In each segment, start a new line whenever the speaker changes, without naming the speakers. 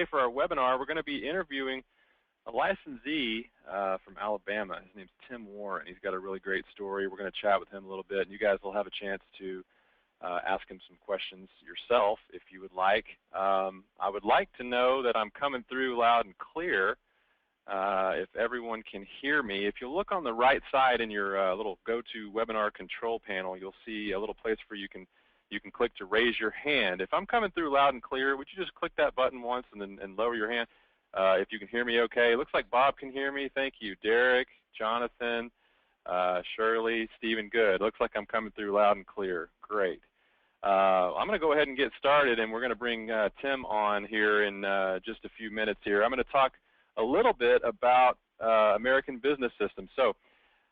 today for our webinar, we're going to be interviewing a licensee from Alabama. His name's Tim Warren. He's got a really great story. We're going to chat with him a little bit, and you guys will have a chance to ask him some questions yourself if you would like. I would like to know that I'm coming through loud and clear. If everyone can hear me, if you look on the right side in your little GoToWebinar control panel, you'll see a little place where you can click to raise your hand. If I'm coming through loud and clear, would you just click that button once and lower your hand? If you can hear me okay. It looks like Bob can hear me. Thank you. Derek, Jonathan, Shirley, Stephen, good. Looks like I'm coming through loud and clear. Great. I'm going to go ahead and get started, and we're going to bring Tim on here in just a few minutes here. I'm going to talk a little bit about American Business Systems. So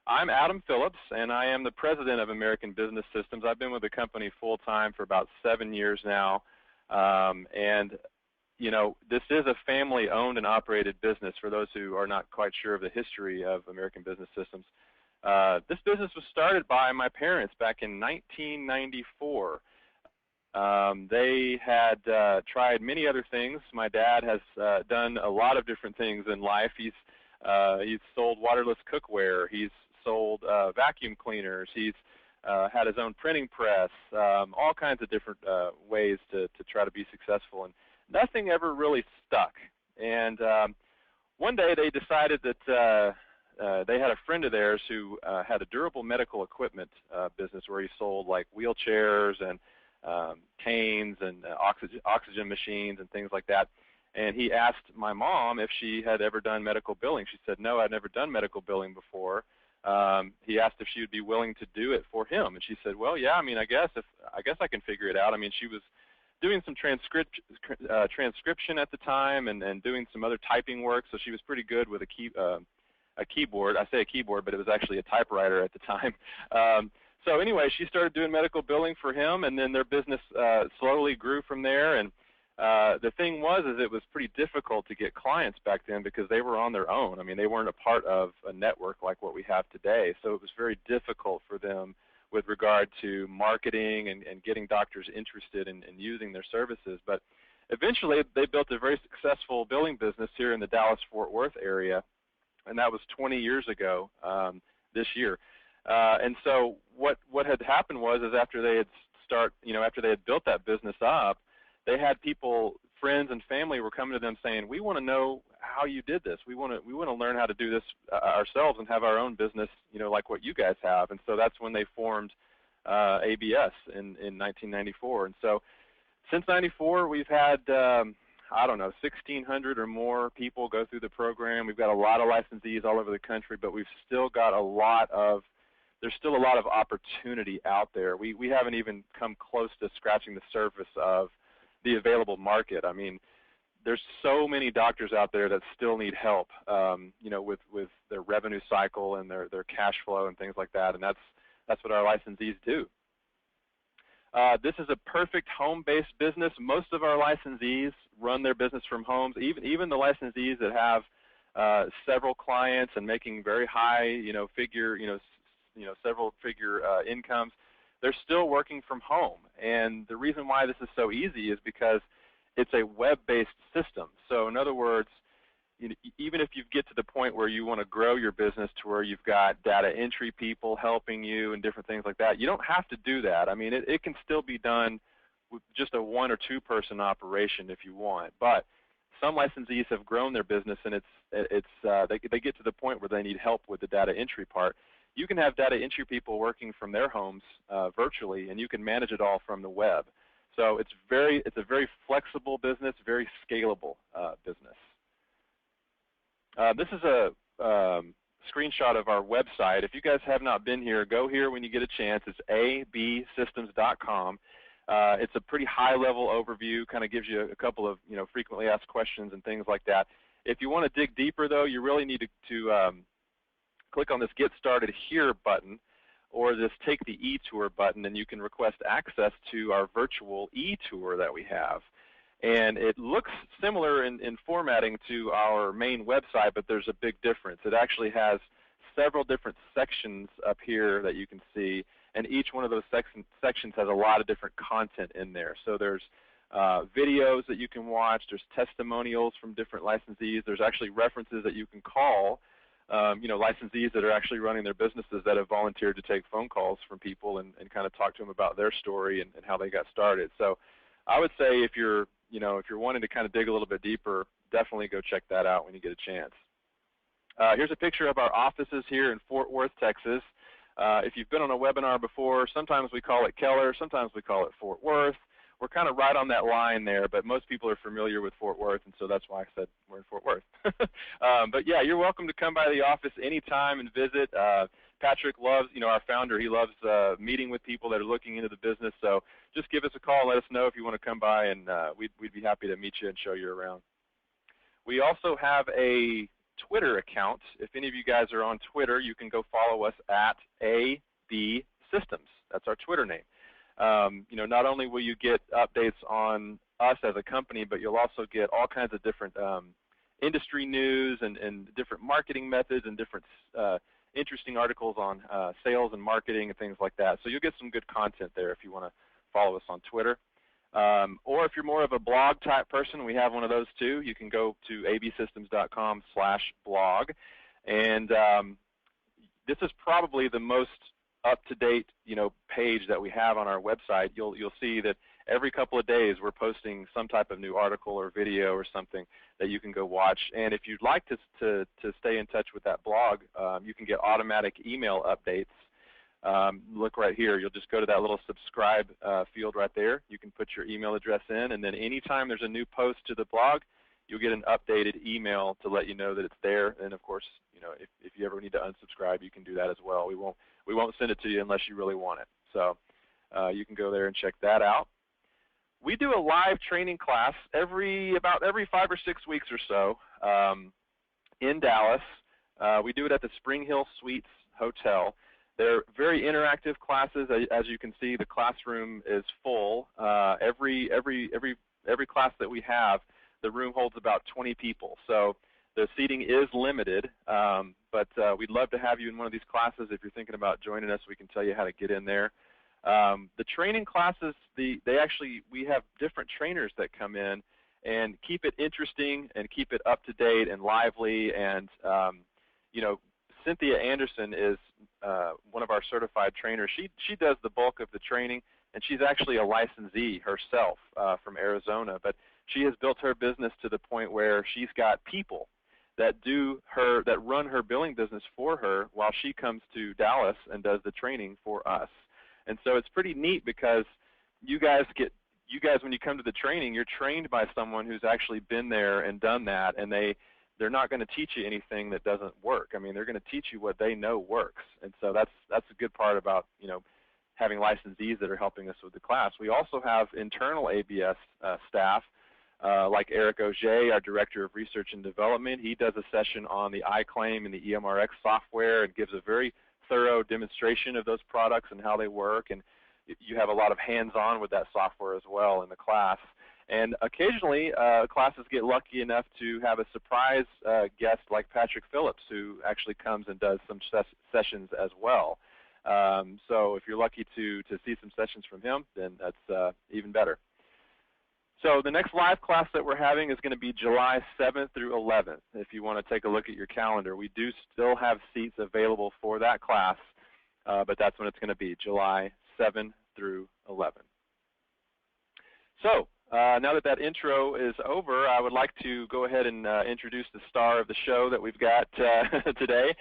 I'm Adam Phillips, and I am the president of American Business Systems. I've been with the company full-time for about 7 years now. And, you know, this is a family-owned and operated business for those who are not quite sure of the history of American Business Systems. This business was started by my parents back in 1994. They had tried many other things. My dad has done a lot of different things in life. He's sold waterless cookware. He's sold vacuum cleaners. He's had his own printing press, all kinds of different ways to try to be successful. And nothing ever really stuck. And one day they decided that they had a friend of theirs who had a durable medical equipment business where he sold like wheelchairs and canes and oxygen machines and things like that. And he asked my mom if she had ever done medical billing. She said, no, I'd never done medical billing before. He asked if she would be willing to do it for him. And she said, well, yeah, I mean, I guess I can figure it out. I mean, she was doing some transcription at the time and doing some other typing work, so she was pretty good with a keyboard. I say a keyboard, but it was actually a typewriter at the time. So anyway, she started doing medical billing for him, and then their business slowly grew from there. And the thing was it was pretty difficult to get clients back then because they were on their own. I mean, they weren't a part of a network like what we have today. So it was very difficult for them with regard to marketing and getting doctors interested in using their services. But eventually they built a very successful billing business here in the Dallas-Fort Worth area, and that was 20 years ago this year. And so what had happened was after they had built that business up, they had people, friends and family were coming to them saying, we want to know how you did this. We want to learn how to do this ourselves and have our own business, you know, like what you guys have. And so that's when they formed ABS in 1994. And so since 94, we've had I don't know, 1,600 or more people go through the program. We've got a lot of licensees all over the country, but we've still got there's still a lot of opportunity out there. We haven't even come close to scratching the surface of the available market. I mean, there's so many doctors out there that still need help, you know, with their revenue cycle and their cash flow and things like that, and that's what our licensees do. This is a perfect home-based business. Most of our licensees run their business from homes. Even the licensees that have several clients and making very high, several-figure incomes, they're still working from home. And the reason why this is so easy is because it's a web-based system. So in other words, even if you get to the point where you want to grow your business to where you've got data entry people helping you and different things like that, you don't have to do that. I mean, it can still be done with just a 1 or 2 person operation if you want. But some licensees have grown their business, and they get to the point where they need help with the data entry part. You can have data entry people working from their homes virtually, and you can manage it all from the web. So it's a very flexible business, very scalable business. This is a screenshot of our website. If you guys have not been here, go here when you get a chance. It's absystems.com. It's a pretty high-level overview, kind of gives you a couple of frequently asked questions and things like that. If you want to dig deeper, though, you really need to click on this Get Started Here button or this Take the eTour button, and you can request access to our virtual eTour that we have. And it looks similar in formatting to our main website, but there's a big difference. It actually has several different sections up here that you can see, and each one of those sections has a lot of different content in there. So there's videos that you can watch. There's testimonials from different licensees. There's actually references that you can call, licensees that are actually running their businesses that have volunteered to take phone calls from people and kind of talk to them about their story and how they got started. So I would say if you're wanting to kind of dig a little bit deeper, definitely go check that out when you get a chance. Here's a picture of our offices here in Fort Worth, Texas. If you've been on a webinar before, sometimes we call it Keller, sometimes we call it Fort Worth. We're kind of right on that line there, but most people are familiar with Fort Worth, and so that's why I said we're in Fort Worth. But yeah, you're welcome to come by the office anytime and visit. Patrick loves, our founder, he loves meeting with people that are looking into the business, so just give us a call and let us know if you want to come by, and we'd be happy to meet you and show you around. We also have a Twitter account. If any of you guys are on Twitter, you can go follow us at AB Systems. That's our Twitter name. Not only will you get updates on us as a company, but you'll also get all kinds of different industry news and different marketing methods and different interesting articles on sales and marketing and things like that. So you'll get some good content there if you want to follow us on Twitter. Or if you're more of a blog type person, we have one of those too. You can go to absystems.com/blog, and this is probably the most up-to-date page that we have on our website. You'll see that every couple of days we're posting some type of new article or video or something that you can go watch. And if you'd like to stay in touch with that blog, you can get automatic email updates. Look right here. You'll just go to that little subscribe field right there. You can put your email address in, and then anytime there's a new post to the blog, you'll get an updated email to let you know that it's there. And of course, if you ever need to unsubscribe, you can do that as well. We won't send it to you unless you really want it. So you can go there and check that out. We do a live training class about every 5 or 6 weeks or so in Dallas. We do it at the Spring Hill Suites Hotel. They're very interactive classes. As you can see, the classroom is full. Every class that we have, the room holds about 20 people. So the seating is limited, but we'd love to have you in one of these classes. If you're thinking about joining us, we can tell you how to get in there. The training classes, we have different trainers that come in and keep it interesting and keep it up to date and lively. And Cynthia Anderson is one of our certified trainers. She does the bulk of the training, and she's actually a licensee herself from Arizona. But she has built her business to the point where she's got people that run her billing business for her while she comes to Dallas and does the training for us. And so it's pretty neat because you guys when you come to the training, you're trained by someone who's actually been there and done that, and they're not going to teach you anything that doesn't work. I mean, they're going to teach you what they know works. And so that's a good part about having licensees that are helping us with the class. We also have internal ABS staff like Eric Auger, our Director of Research and Development. He does a session on the iClaim and the EMRX software and gives a very thorough demonstration of those products and how they work. And you have a lot of hands-on with that software as well in the class. And occasionally, classes get lucky enough to have a surprise guest like Patrick Phillips, who actually comes and does some sessions as well. So if you're lucky to see some sessions from him, then that's even better. So the next live class that we're having is going to be July 7th through 11th. If you want to take a look at your calendar, we do still have seats available for that class, but that's when it's going to be, July 7 through 11. So now that intro is over, I would like to go ahead and introduce the star of the show that we've got today.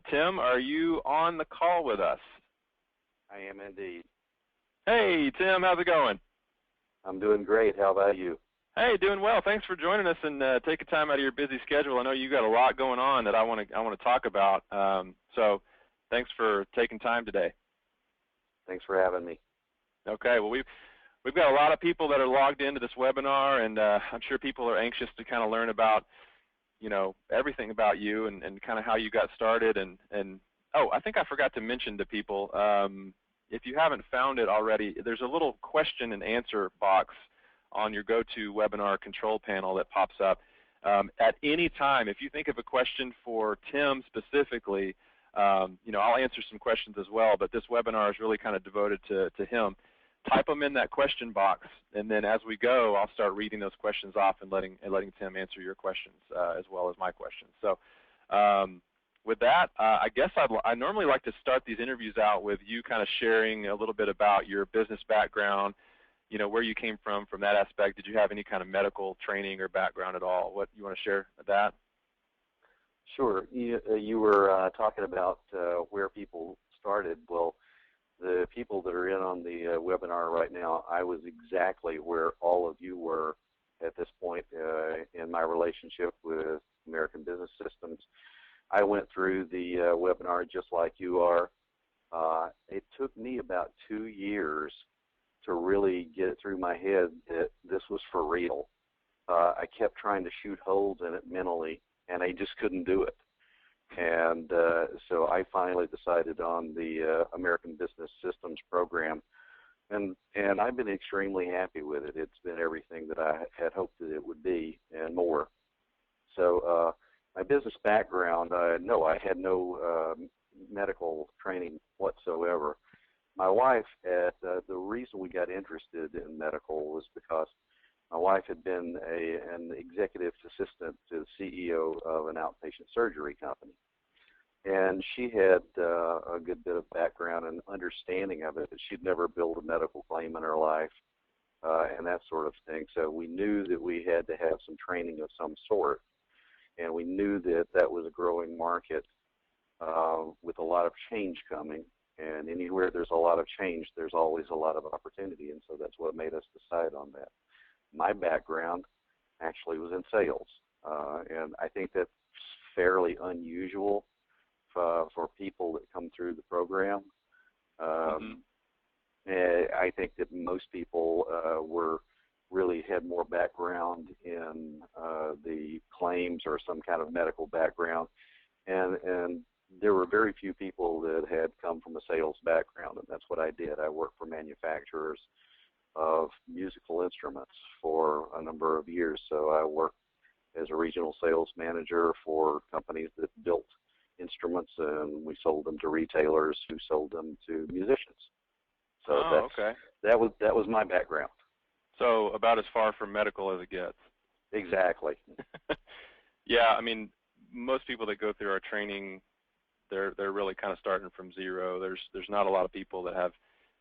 Tim, are you on the call with us?
I am indeed.
Hey, Tim, how's it going?
I'm doing great. How about you?
Hey, doing well. Thanks for joining us and taking time out of your busy schedule. I know you got a lot going on that I want to talk about. So thanks for taking time today.
Thanks for having me.
Okay. Well, we've got a lot of people that are logged into this webinar, and I'm sure people are anxious to kind of learn about, everything about you and kind of how you got started. And oh, I think I forgot to mention to people, if you haven't found it already, there's a little question and answer box on your GoToWebinar control panel that pops up. At any time, if you think of a question for Tim specifically, I'll answer some questions as well, but this webinar is really kind of devoted to him. type them in that question box, and then as we go, I'll start reading those questions off and letting Tim answer your questions as well as my questions. So with that, I guess I normally like to start these interviews out with you kind of sharing a little bit about your business background, you know, where you came from that aspect. Did you have any kind of medical training or background at all? What you want to share with that?
Sure. You were talking about where people started. Well, the people that are in on the webinar right now, I was exactly where all of you were at this point in my relationship with American Business Systems. I went through the webinar just like you are. It took me about 2 years to really get it through my head that this was for real. I kept trying to shoot holes in it mentally, and I just couldn't do it. And so I finally decided on the American Business Systems program, and I've been extremely happy with it. It's been everything that I had hoped that it would be and more. So my business background, no, I had no medical training whatsoever. My wife, the reason we got interested in medical was because my wife had been an executive assistant to the CEO of an outpatient surgery company. And she had a good bit of background and understanding of it, but she'd never billed a medical claim in her life and that sort of thing. So we knew that we had to have some training of some sort. And we knew that that was a growing market with a lot of change coming. And anywhere there's a lot of change, there's always a lot of opportunity. And so that's what made us decide on that. My background actually was in sales. And I think that's fairly unusual for people that come through the program. I think that most people really had more background in the claims or some kind of medical background. And there were very few people that had come from a sales background, and that's what I did. I worked for manufacturers of musical instruments for a number of years. So I worked as a regional sales manager for companies that built instruments, and we sold them to retailers who sold them to musicians. So
okay.
That was my background.
So about as far from medical as it gets.
Exactly.
Yeah, I mean, most people that go through our training, they're really kind of starting from zero. There's not a lot of people that have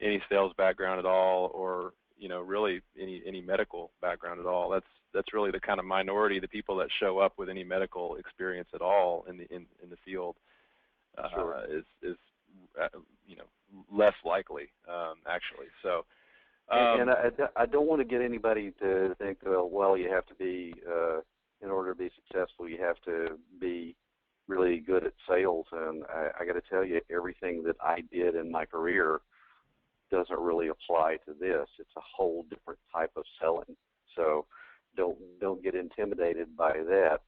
any sales background at all, or you know, really any medical background at all. That's really the kind of minority, the people that show up with any medical experience at all in the field.
Sure.
Is you know, less likely actually. So.
And I don't want to get anybody to think, well, you have to be, in order to be successful, you have to be really good at sales. And I got to tell you, everything that I did in my career doesn't really apply to this. It's a whole different type of selling. So don't get intimidated by that.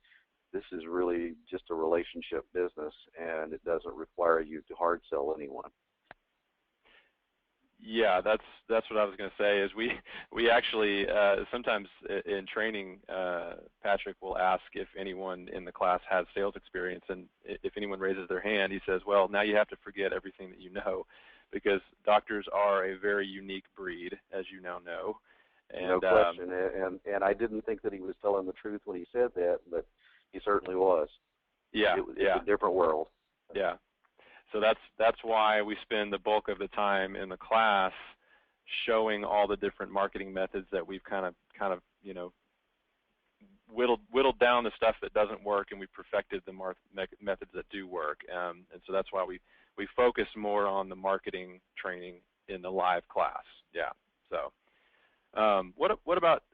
This is really just a relationship business, and it doesn't require you to hard sell anyone.
Yeah, that's what I was going to say. Is we actually sometimes in training, Patrick will ask if anyone in the class has sales experience, and if anyone raises their hand, he says, "Well, now you have to forget everything that you know, because doctors are a very unique breed, as you now know." And,
no question. And I didn't think that he was telling the truth when he said that, but he certainly was.
Yeah,
it's a different world.
Yeah. So that's why we spend the bulk of the time in the class showing all the different marketing methods that we've kind of you know, whittled down the stuff that doesn't work, and we perfected the methods that do work. And so that's why we focus more on the marketing training in the live class. Yeah. So what about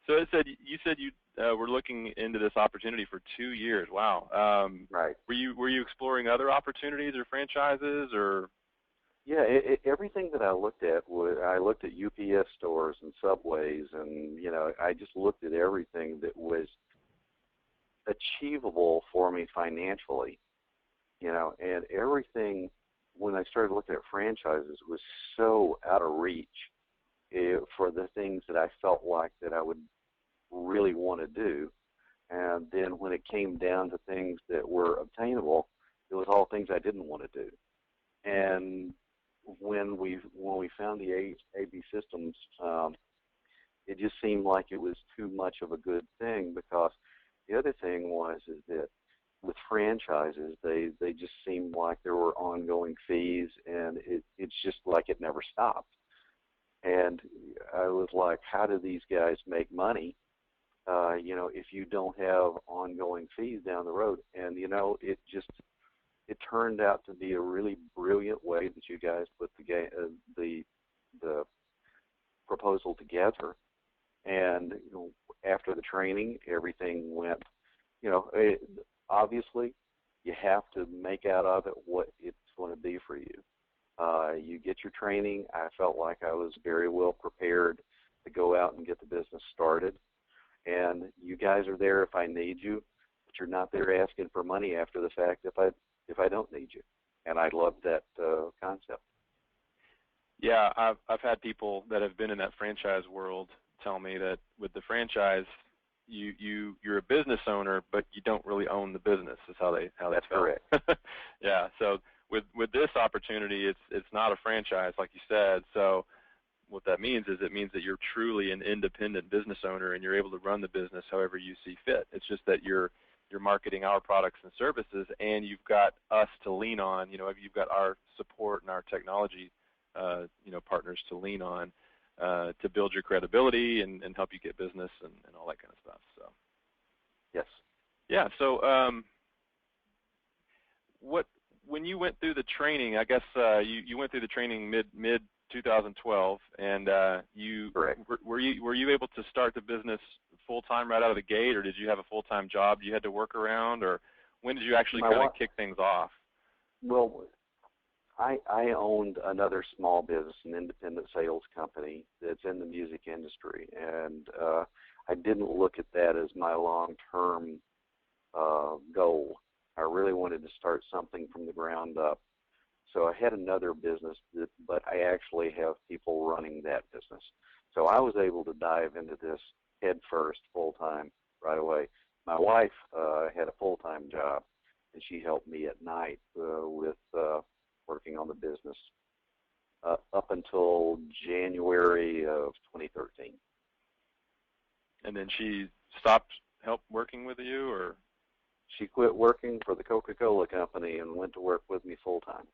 so it said you said you were looking into this opportunity for 2 years. Wow.
Right.
Were you exploring other opportunities or franchises or?
Yeah, everything that I looked at I looked at UPS stores and Subways, and you know, I just looked at everything that was achievable for me financially. You know, and everything when I started looking at franchises was so out of reach for the things that I felt like that I would really want to do. And then when it came down to things that were obtainable, it was all things I didn't want to do. And when we found the AB Systems, it just seemed like it was too much of a good thing, because the other thing is that with franchises, they just seemed like there were ongoing fees, and it's just like it never stopped. And I was like, how do these guys make money? If you don't have ongoing fees down the road. And it turned out to be a really brilliant way that you guys put the proposal together. And after the training, everything went. Obviously, you have to make out of it what it's going to be for you. You get your training. I felt like I was very well prepared to go out and get the business started. And you guys are there if I need you, but you're not there asking for money after the fact if I don't need you. And I love that concept.
Yeah, I've had people that have been in that franchise world tell me that with the franchise, you're a business owner, but you don't really own the business. Is how they
That's correct.
Yeah. So with this opportunity, it's not a franchise like you said. So what that means is it means that you're truly an independent business owner, and you're able to run the business however you see fit. It's just that you're marketing our products and services, and you've got us to lean on. You've got our support and our technology, partners to lean on to build your credibility and help you get business and all that kind of stuff. So,
yes.
Yeah. So, when you went through the training, I guess you went through the training mid 2012, and
Correct.
were you able to start the business full time right out of the gate, or did you have a full time job you had to work around, or when did you actually kind of kick things off?
Well, I owned another small business, an independent sales company that's in the music industry, and I didn't look at that as my long-term goal. I really wanted to start something from the ground up. So I had another business, but I actually have people running that business. So I was able to dive into this head first, full-time, right away. My wife had a full-time job, and she helped me at night with working on the business up until January of 2013.
And then she stopped working with you, or?
She quit working for the Coca-Cola company and went to work with me full-time.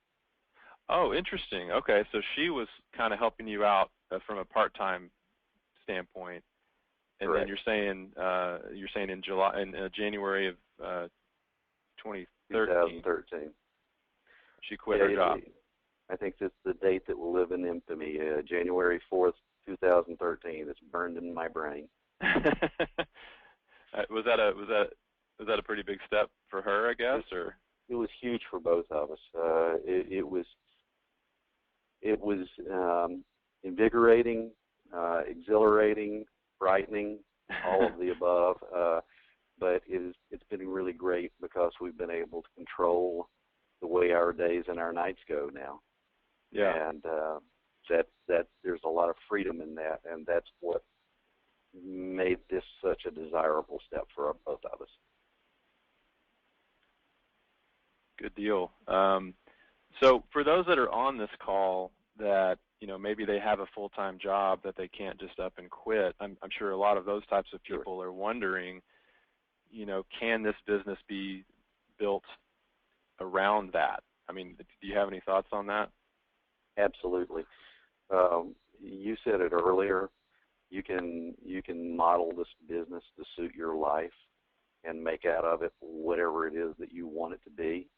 Oh, interesting. Okay, so she was kind of helping you out from a part-time standpoint, and
Correct.
then you're saying in January of 2013, she quit her job.
I think that's the date that will live in infamy. January 4th, 2013. It's burned in my brain.
Was that a pretty big step for her, I guess, or?
It was huge for both of us. It was invigorating, exhilarating, frightening, all of the above. But it's been really great because we've been able to control the way our days and our nights go now.
Yeah.
And that there's a lot of freedom in that, and that's what made this such a desirable step for both of us.
Good deal. So for those that are on this call that, maybe they have a full-time job that they can't just up and quit, I'm sure a lot of those types of people are wondering, can this business be built around that? I mean, do you have any thoughts on that?
Absolutely. You said it earlier. You can model this business to suit your life and make out of it whatever it is that you want it to be.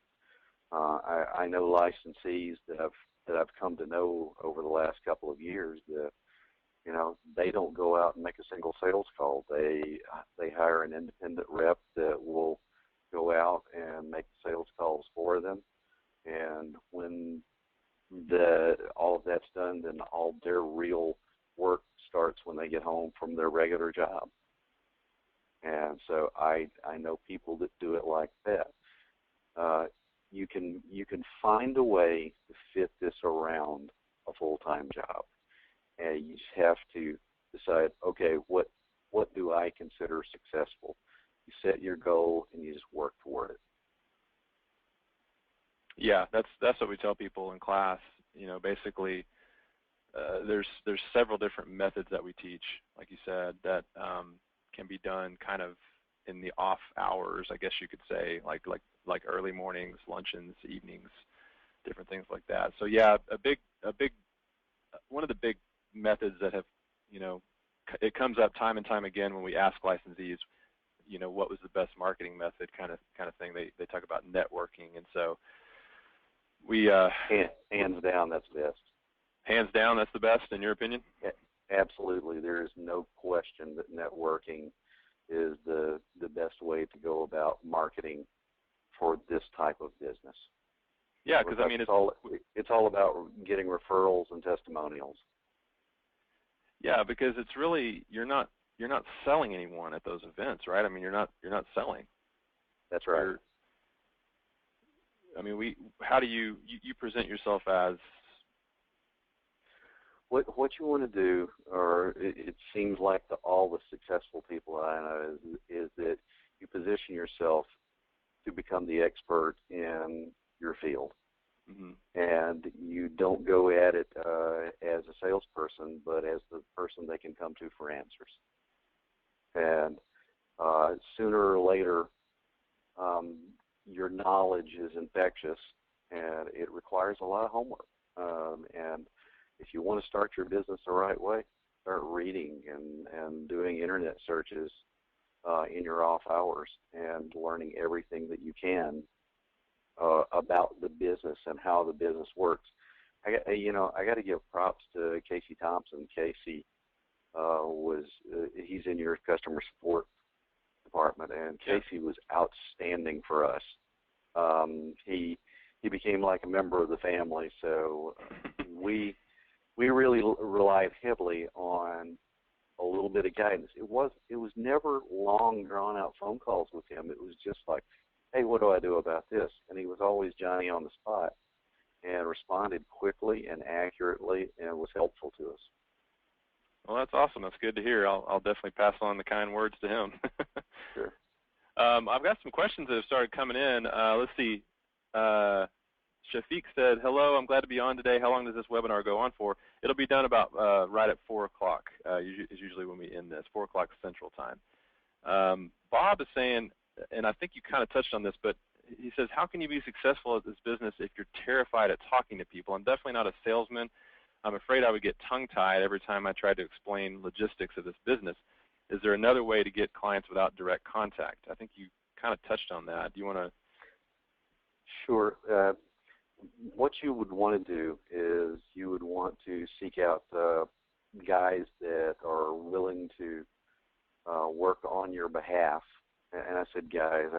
I know licensees that I've come to know over the last couple of years that they don't go out and make a single sales call. They hire an independent rep that will go out and make the sales calls for them. And when all of that's done, then all their real work starts when they get home from their regular job. And so I know people that do it like that. You can find a way to fit this around a full-time job, and you just have to decide, okay, what do I consider successful? You set your goal and you just work toward it.
Yeah, that's what we tell people in class. basically there's several different methods that we teach, like you said, that can be done kind of in the off hours, I guess you could say, like early mornings, luncheons, evenings, different things like that. So yeah, one of the big methods that have, it comes up time and time again when we ask licensees, what was the best marketing method, kind of thing. They talk about networking, and so we
hands down, that's the best.
Hands down, that's the best, in your opinion?
Absolutely. There is no question that networking is the best way to go about marketing for this type of business.
Yeah, because I mean,
it's all about getting referrals and testimonials.
Yeah, because it's really you're not selling anyone at those events, right? I mean, you're not selling.
That's right.
How do you present yourself as?
What you want to do, or it seems like all the successful people I know is that you position yourself to become the expert in your field. Mm-hmm. And you don't go at it as a salesperson, but as the person they can come to for answers. And sooner or later, your knowledge is infectious, and it requires a lot of homework. And if you want to start your business the right way, start reading and doing internet searches in your off hours and learning everything that you can about the business and how the business works. I got to give props to Casey Thompson. Casey he's in your customer support department, and Casey was outstanding for us. He became like a member of the family, so we really relied heavily on a little bit of guidance. It was never long, drawn-out phone calls with him. It was just like, hey, what do I do about this? And he was always Johnny on the spot and responded quickly and accurately and was helpful to us.
Well, that's awesome. That's good to hear. I'll definitely pass on the kind words to him.
Sure.
I've got some questions that have started coming in. Let's see. Shafiq said, hello, I'm glad to be on today. How long does this webinar go on for? It'll be done about right at 4 o'clock is usually when we end this, 4 o'clock Central Time. Bob is saying, and I think you kind of touched on this, but he says, how can you be successful at this business if you're terrified at talking to people? I'm definitely not a salesman. I'm afraid I would get tongue-tied every time I tried to explain logistics of this business. Is there another way to get clients without direct contact? I think you kind of touched on that. Do you want to?
Sure. What you would want to do is you would want to seek out guys that are willing to work on your behalf. And I said guys,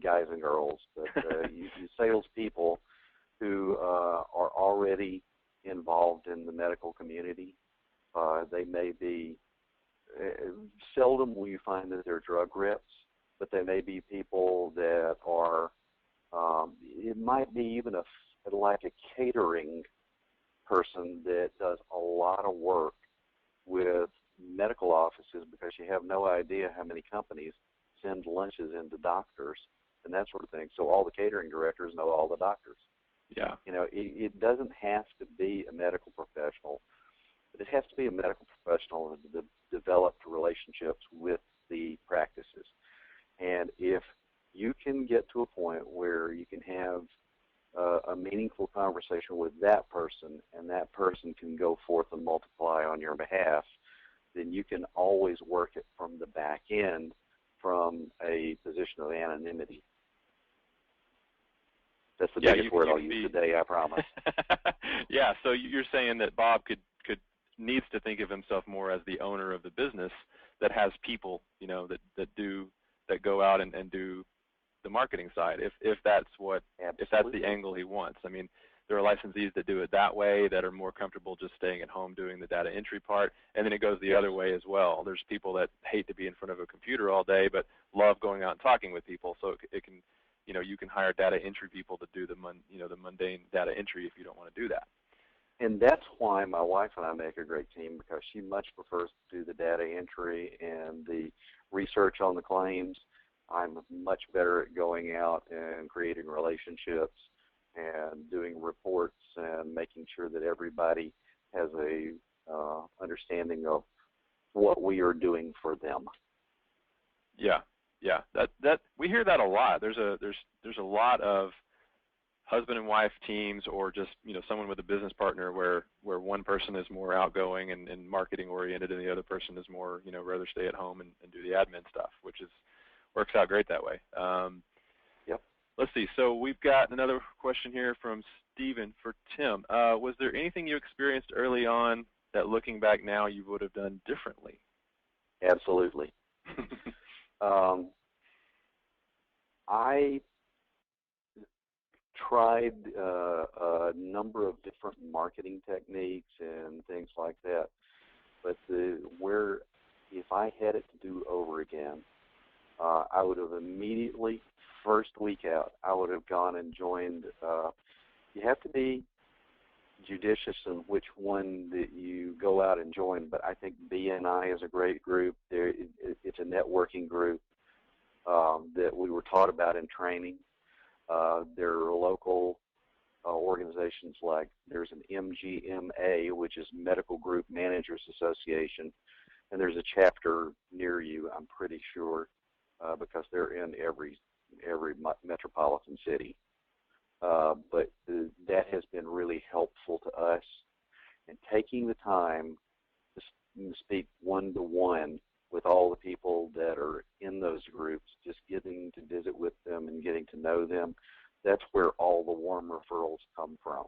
guys and girls, but you salespeople who are already involved in the medical community. They may be, seldom will you find that they're drug reps, but they may be people that are, it might be even like a catering person that does a lot of work with medical offices, because you have no idea how many companies send lunches into doctors and that sort of thing. So all the catering directors know all the doctors.
Yeah.
It doesn't have to be a medical professional, but it has to be a medical professional that developed relationships with the practices. And if you can get to a point where you can have a meaningful conversation with that person, and that person can go forth and multiply on your behalf, then you can always work it from the back end from a position of anonymity. That's the biggest word I'll use today, I promise.
Yeah, so you're saying that Bob needs to think of himself more as the owner of the business that has people, that go out and do the marketing side, if that's the angle he wants. I mean, there are licensees that do it that way, that are more comfortable just staying at home doing the data entry part, and then it goes the other way as well. There's people that hate to be in front of a computer all day but love going out and talking with people, so it can, you can hire data entry people to do the mundane data entry if you don't want to do that.
And that's why my wife and I make a great team, because she much prefers to do the data entry and the research on the claims. I'm much better at going out and creating relationships and doing reports and and making sure that everybody has a understanding of what we are doing for them.
Yeah, yeah. That we hear that a lot. There's a lot of husband and wife teams, or just someone with a business partner where one person is more outgoing and marketing oriented, and the other person is more rather stay at home and do the admin stuff, which works out great that way.
Yep.
Let's see. So we've got another question here from Stephen for Tim. Was there anything you experienced early on that, looking back now, you would have done differently?
Absolutely. I tried a number of different marketing techniques and things like that, but if I had it to do over again, I would have immediately, first week out, I would have gone and joined. You have to be judicious in which one that you go out and join, but I think BNI is a great group. It's a networking group that we were taught about in training. There are local organizations, like there's an MGMA, which is Medical Group Managers Association, and there's a chapter near you, I'm pretty sure, because they're in every metropolitan city. But that has been really helpful to us, and taking the time to speak one-to-one with all the people that are in those groups, just getting to visit with them and getting to know them, that's where all the warm referrals come from.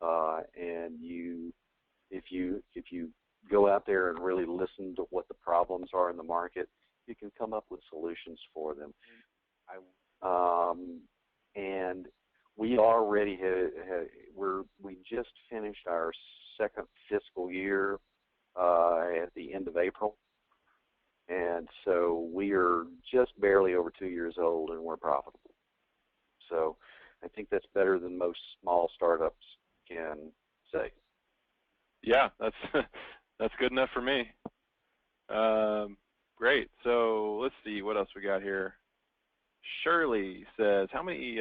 And if you go out there and really listen to what the problems are in the market, you can come up with solutions for them. And we already we just finished our second fiscal year at the end of April. And so we are just barely over 2 years old, and we're profitable. So I think that's better than most small startups can say.
Yeah, that's good enough for me. Great. So let's see what else we got here. Shirley says, how many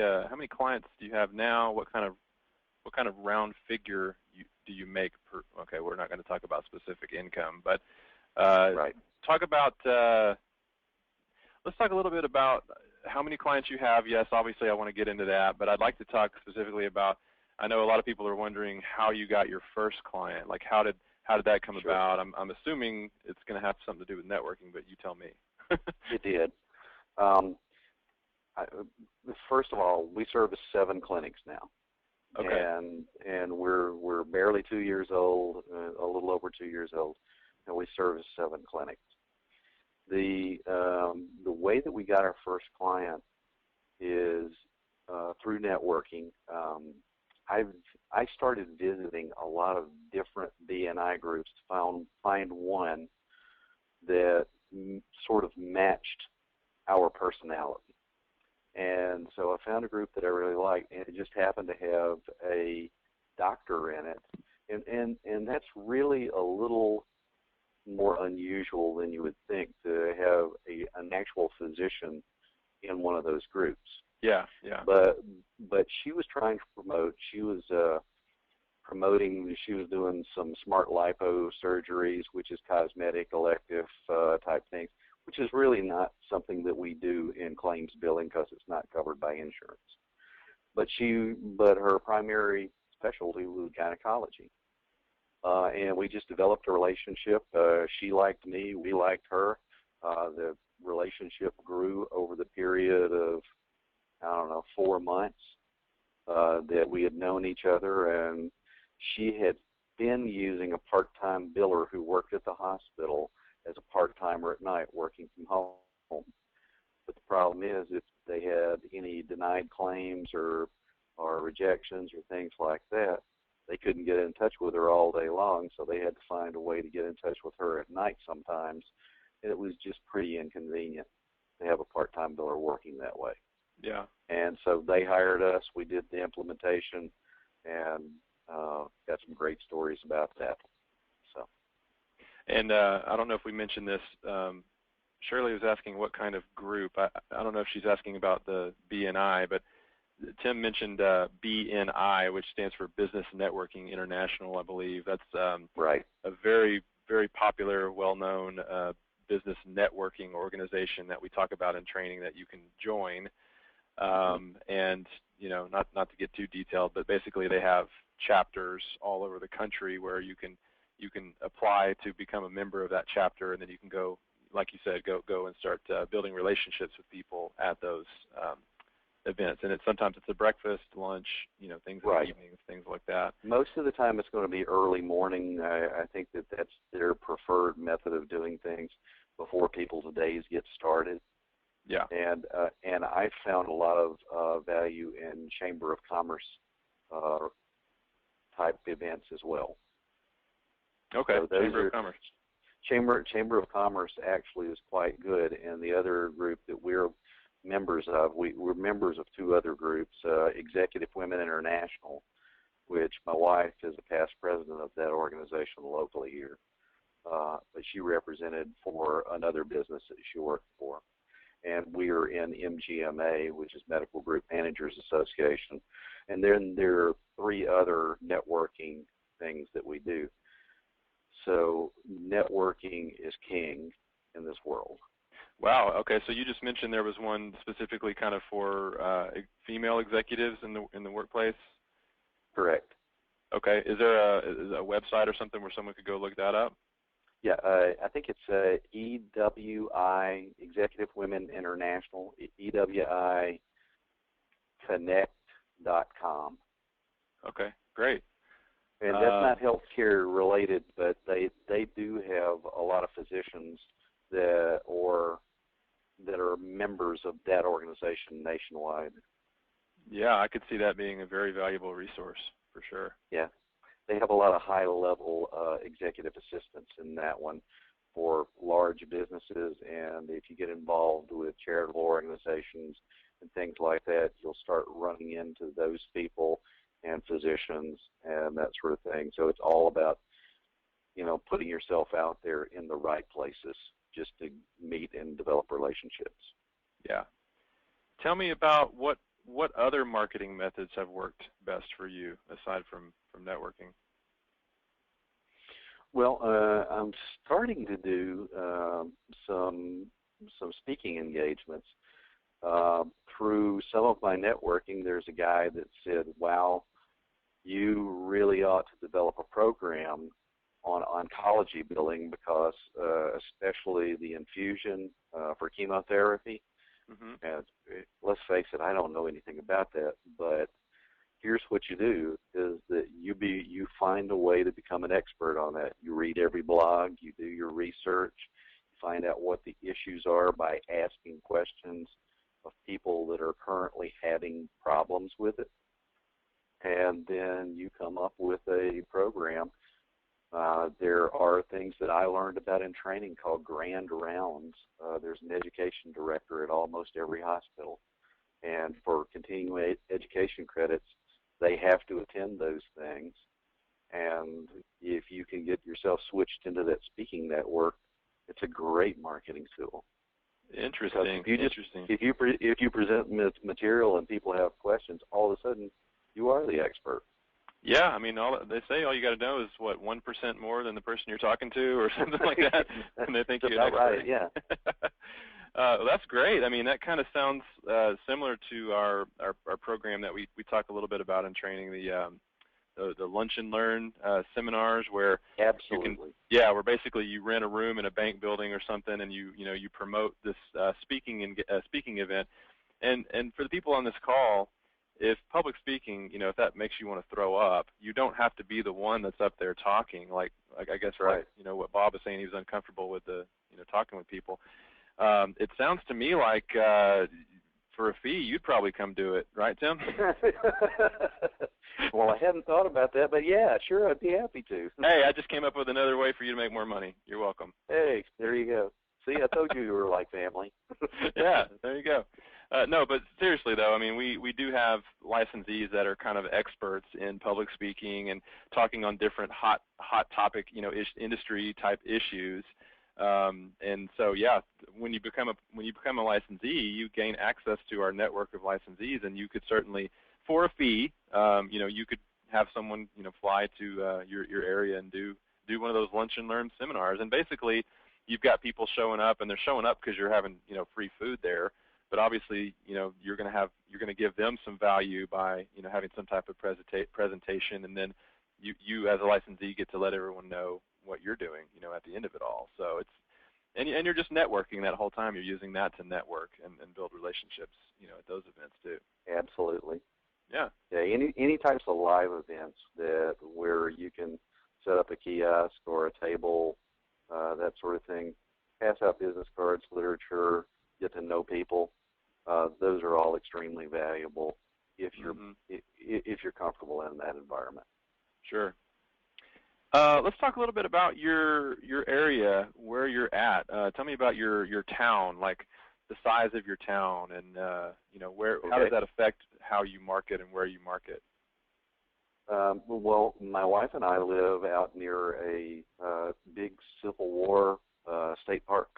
clients do you have now? What kind of round figure do you make per? Okay, we're not going to talk about specific income, but
Right.
Talk about. Let's talk a little bit about how many clients you have. Yes, obviously I want to get into that, but I'd like to talk specifically about. I know a lot of people are wondering how you got your first client. Like, how did that come about? I'm assuming it's going to have something to do with networking, but you tell me.
It did. First of all, we service 7 clinics now.
Okay.
And we're barely 2 years old, a little over 2 years old, and we service 7 clinics. The way that we got our first client is through networking. I started visiting a lot of different BNI groups to find one that sort of matched our personality. And so I found a group that I really liked, and it just happened to have a doctor in it. And that's really a little more unusual than you would think, to have an actual physician in one of those groups.
Yeah, yeah.
But she was trying to promote. She was promoting. She was doing some smart lipo surgeries, which is cosmetic, elective type things, which is really not something that we do in claims billing because it's not covered by insurance. But her primary specialty was gynecology. And we just developed a relationship. She liked me, we liked her. The relationship grew over the period of, 4 months that we had known each other, and she had been using a part-time biller who worked at the hospital as a part-timer at night working from home. But the problem is, if they had any denied claims or rejections or things like that, they couldn't get in touch with her all day long, so they had to find a way to get in touch with her at night sometimes, and it was just pretty inconvenient to have a part-time biller working that way.
Yeah.
And so they hired us. We did the implementation, and got some great stories about that. So.
And I don't know if we mentioned this. Shirley was asking what kind of group. I don't know if she's asking about the BNI, but Tim mentioned BNI, which stands for Business Networking International, I believe. That's
right.
A very, very popular, well-known business networking organization that we talk about in training that you can join. And not to get too detailed, but basically they have chapters all over the country where you can apply to become a member of that chapter, and then you can go, like you said, go and start building relationships with people at those events. And sometimes it's a breakfast, lunch, things in the evenings, things like that.
Most of the time it's going to be early morning. I think that's their preferred method of doing things before people's days get started.
Yeah.
And I found a lot of value in Chamber of Commerce type events as well.
Okay.
So Chamber of Commerce. Chamber of Commerce actually is quite good, and the other group that we're members of, we're members of two other groups, Executive Women International, which my wife is a past president of that organization locally here, but she represented for another business that she worked for. And we are in MGMA, which is Medical Group Managers Association. And then there are three other networking things that we do. So networking is king in this world.
Wow. Okay. So you just mentioned there was one specifically kind of for female executives in the workplace.
Correct.
Okay. Is there a website or something where someone could go look that up?
Yeah, I think it's EWI, Executive Women International, EWIConnect.com.
Okay, great.
And that's not healthcare related, but they do have a lot of physicians that are members of that organization nationwide.
Yeah, I could see that being a very valuable resource for sure.
Yeah. They have a lot of high-level executive assistants in that one for large businesses, and if you get involved with charitable organizations and things like that, you'll start running into those people and physicians and that sort of thing. So it's all about, putting yourself out there in the right places just to meet and develop relationships.
Yeah. Tell me about what other marketing methods have worked best for you aside from networking?
Well, I'm starting to do some speaking engagements. Through some of my networking, there's a guy that said, wow, you really ought to develop a program on oncology billing because especially the infusion for chemotherapy.
Mm-hmm.
And let's face it, I don't know anything about that, but here's what you do is that you find a way to become an expert on that. You read every blog, you do your research, you find out what the issues are by asking questions of people that are currently having problems with it, and then you come up with a program. There are things that I learned about in training called grand rounds. There's an education director at almost every hospital, and for continuing education credits, they have to attend those things. And if you can get yourself switched into that speaking network, it's a great marketing tool.
Interesting.
If you present material and people have questions, all of a sudden you are the expert.
Yeah, I mean, they say all you got to know is 1% more than the person you're talking to, or something like that, and they think you're an expert.
Right, yeah.
Well, that's great. I mean, that kind of sounds similar to our program that we talk a little bit about in training, the Lunch and Learn seminars, where
absolutely,
where basically you rent a room in a bank building or something, and you promote this speaking event, and for the people on this call, if public speaking, if that makes you want to throw up, you don't have to be the one that's up there talking. Like I guess
right.
What Bob was saying, he was uncomfortable with talking with people. It sounds to me like for a fee, you'd probably come do it, right, Tim?
Well, I hadn't thought about that, but yeah, sure, I'd be happy to.
Hey, I just came up with another way for you to make more money. You're welcome.
Hey, there you go. See, I told you were like family.
Yeah, there you go. No, but seriously though, I mean, we do have licensees that are kind of experts in public speaking and talking on different hot topic, industry type issues. And so, yeah, when you become a licensee, you gain access to our network of licensees, and you could certainly, for a fee, you could have someone fly to your area and do one of those lunch and learn seminars. And basically, you've got people showing up, and they're showing up because you're having free food there. But obviously, you're going to give them some value by having some type of presentation, and then you as a licensee get to let everyone know what you're doing, at the end of it all. So and you're just networking that whole time. You're using that to network and build relationships, at those events too.
Absolutely.
Yeah.
Yeah. Any types of live events where you can set up a kiosk or a table, that sort of thing. Pass out business cards, literature, get to know people. Those are all extremely valuable if you're comfortable in that environment.
Sure. Let's talk a little bit about your area, where you're at. Tell me about your town, like the size of your town, and how does that affect how you market and where you market?
Well, my wife and I live out near a big Civil War state park.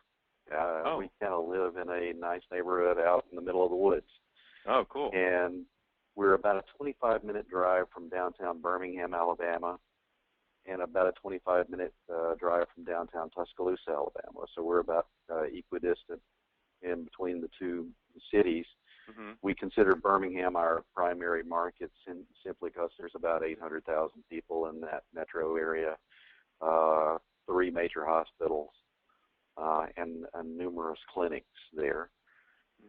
We kind of live in a nice neighborhood out in the middle of the woods.
Oh, cool.
And we're about a 25-minute drive from downtown Birmingham, Alabama, and about a 25-minute drive from downtown Tuscaloosa, Alabama. So we're about equidistant in between the two cities.
Mm-hmm.
We consider Birmingham our primary market simply because there's about 800,000 people in that metro area, 3 major hospitals, and numerous clinics there.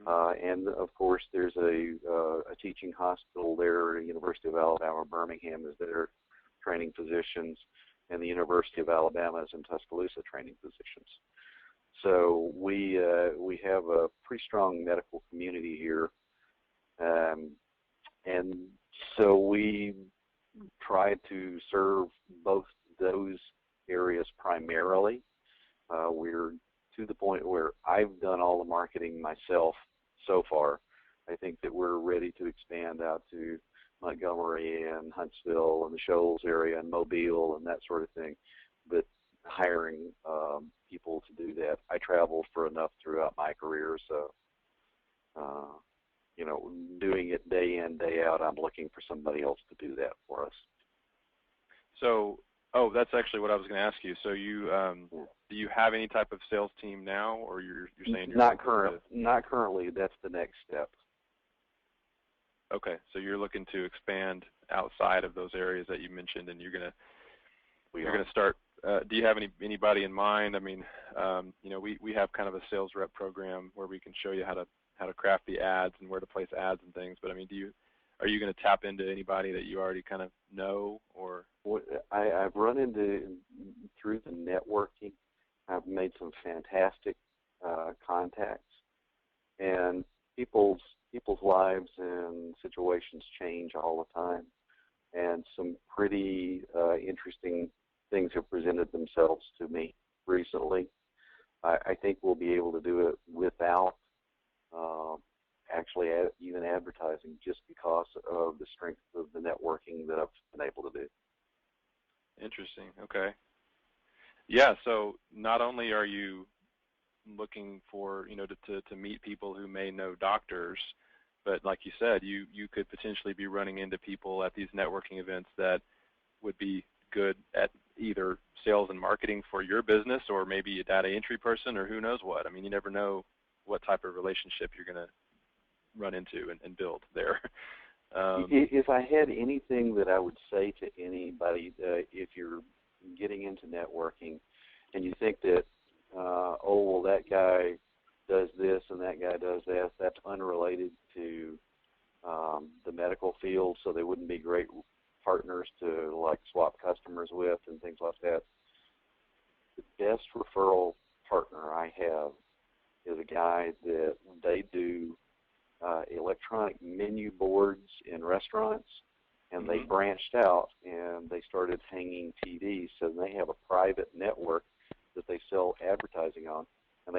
And of course, there's a teaching hospital there. University of Alabama, Birmingham is there training physicians, and the University of Alabama is in Tuscaloosa training physicians. So we have a pretty strong medical community here, and so we try to serve both those areas primarily. We're to the point where I've done all the marketing myself so far. I think that we're ready to expand out to Montgomery and Huntsville and the Shoals area and Mobile and that sort of thing. But hiring people to do that, I traveled for enough throughout my career, so doing it day in, day out, I'm looking for somebody else to do that for us.
So, that's actually what I was going to ask you. So you do you have any type of sales team now, or you're saying you're
not currently? That's the next step.
Okay, so you're looking to expand outside of those areas that you mentioned, and you're going to start. Do you have anybody in mind? I mean, we have kind of a sales rep program where we can show you how to craft the ads and where to place ads and things. But I mean, are you going to tap into anybody that you already kind of know, or?
I've run through the networking. I've made some fantastic contacts, and people's lives and situations change all the time, and some pretty interesting things have presented themselves to me recently. I think we'll be able to do it without actually even advertising, just because of the strength of the networking that I've been able to do.
Interesting. Okay. Yeah. So not only are you looking for to meet people who may know doctors, but like you said, you could potentially be running into people at these networking events that would be good at either sales and marketing for your business, or maybe a data entry person, or who knows what. I mean, you never know what type of relationship you're going to run into and build there.
If I had anything that I would say to anybody, if you're getting into networking and you think that, that guy does this and that guy does that, that's unrelated to the medical field, so they wouldn't be great partners to swap customers with and things like that. The best referral partner I have is a guy that they do electronic menu boards in restaurants, and they branched out and they started hanging TVs, so they have a private network that they sell advertising on, and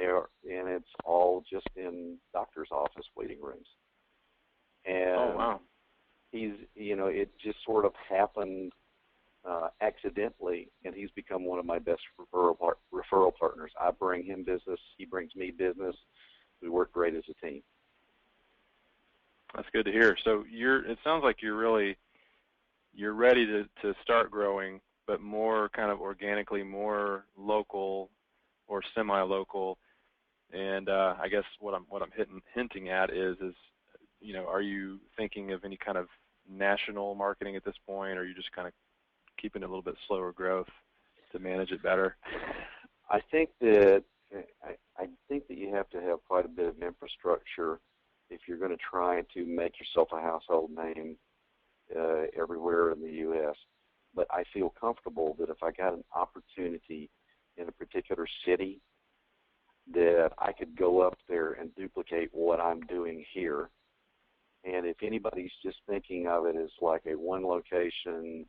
it's all just in doctor's office waiting rooms. And it just sort of happened accidentally, and he's become one of my best referral referral partners. I bring him business. He brings me business. We work great as a team.
That's good to hear. So it sounds like you're ready to start growing, but more kind of organically, more local or semi-local. And I guess what I'm hinting at is are you thinking of any kind of national marketing at this point, or are you just kind of keeping it a little bit slower growth to manage it better?
I think that you have to have quite a bit of infrastructure if you're going to try to make yourself a household name everywhere in the U.S. But I feel comfortable that if I got an opportunity in a particular city, that I could go up there and duplicate what I'm doing here. And if anybody's just thinking of it as like a one location,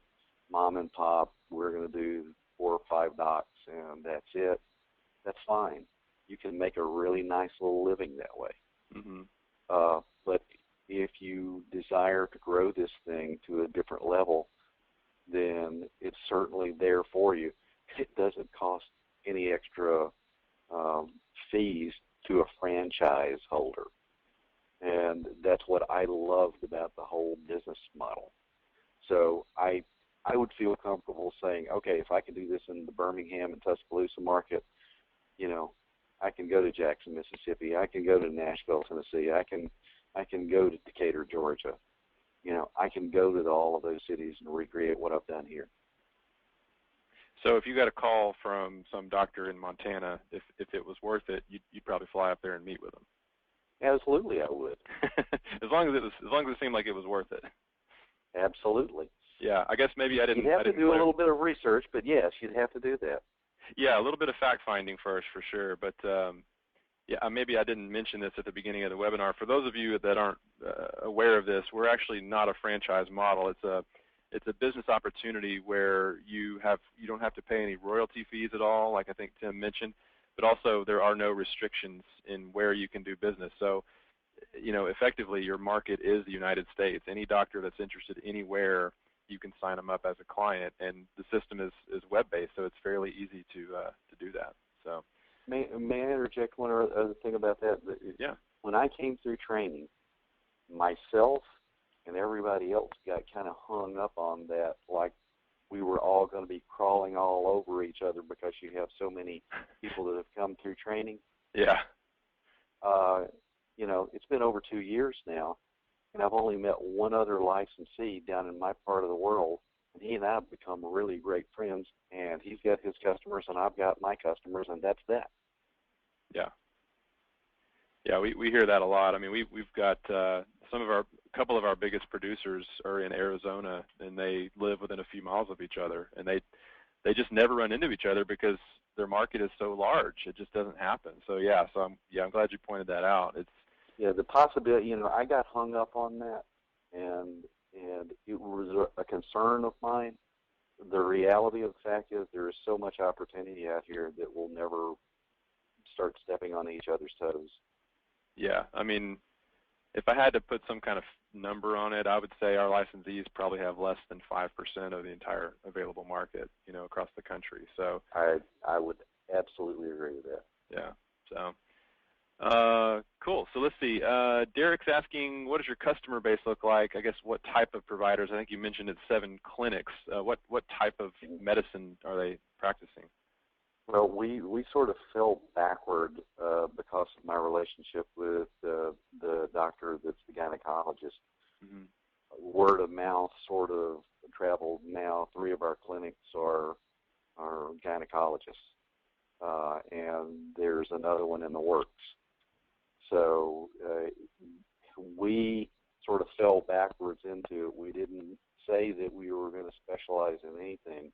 mom and pop, we're going to do 4 or 5 docs and that's it, that's fine. You can make a really nice little living that way.
Mm-hmm.
But if you desire to grow this thing to a different level, then it's certainly there for you. It doesn't cost any extra fees to a franchise holder. And that's what I loved about the whole business model. So I would feel comfortable saying, okay, if I can do this in the Birmingham and Tuscaloosa market, I can go to Jackson, Mississippi. I can go to Nashville, Tennessee. I can go to Decatur, Georgia. I can go to all of those cities and recreate what I've done here.
So if you got a call from some doctor in Montana, if it was worth it, you'd probably fly up there and meet with them.
Absolutely, I would.
as long as it seemed like it was worth it.
Absolutely.
Yeah, I guess maybe I didn't.
You'd have to do a little bit of research, but yes, you'd have to do that.
Yeah, a little bit of fact finding first, for sure. But maybe I didn't mention this at the beginning of the webinar. For those of you that aren't aware of this, we're actually not a franchise model. It's a business opportunity where you don't have to pay any royalty fees at all, like I think Tim mentioned. But also there are no restrictions in where you can do business. So, effectively your market is the United States. Any doctor that's interested anywhere, you can sign them up as a client, and the system is web-based, so it's fairly easy to do that. So,
may I interject one other thing about that?
Yeah.
When I came through training, myself and everybody else got kind of hung up on that, like we were all going to be crawling all over each other because you have so many people that have come through training.
Yeah.
It's been over 2 years now, and I've only met one other licensee down in my part of the world, and he and I have become really great friends, and he's got his customers and I've got my customers, and that's that.
Yeah. Yeah, we hear that a lot. I mean, we've got a couple of our biggest producers are in Arizona, and they live within a few miles of each other, and they just never run into each other because their market is so large. It just doesn't happen. So I'm glad you pointed that out.
The possibility. I got hung up on that, and it was a concern of mine. The reality of the fact is there is so much opportunity out here that we'll never start stepping on each other's toes.
Yeah, I mean, if I had to put some kind of number on it, I would say our licensees probably have less than 5% of the entire available market, across the country. So
I would absolutely agree with that.
Yeah. So cool. So let's see. Derek's asking, what does your customer base look like? I guess what type of providers? I think you mentioned it's 7 clinics. What type of medicine are they practicing?
Well, we sort of fell backward because of my relationship with the doctor that's the gynecologist.
Mm-hmm.
Word of mouth sort of traveled. Now 3 of our clinics are gynecologists, and there's another one in the works. So we sort of fell backwards into it. We didn't say that we were going to specialize in anything.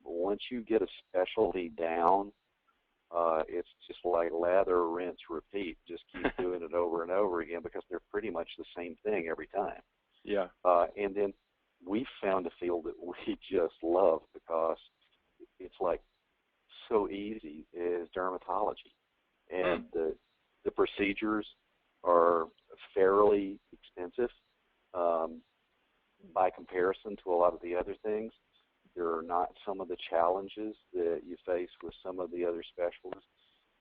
But once you get a specialty down, it's just like lather, rinse, repeat. Just keep doing it over and over again because they're pretty much the same thing every time.
Yeah.
And then we found a field that we just love because it's like so easy is dermatology. And the procedures are fairly expensive by comparison to a lot of the other things. there are not some of the challenges that you face with some of the other specialists.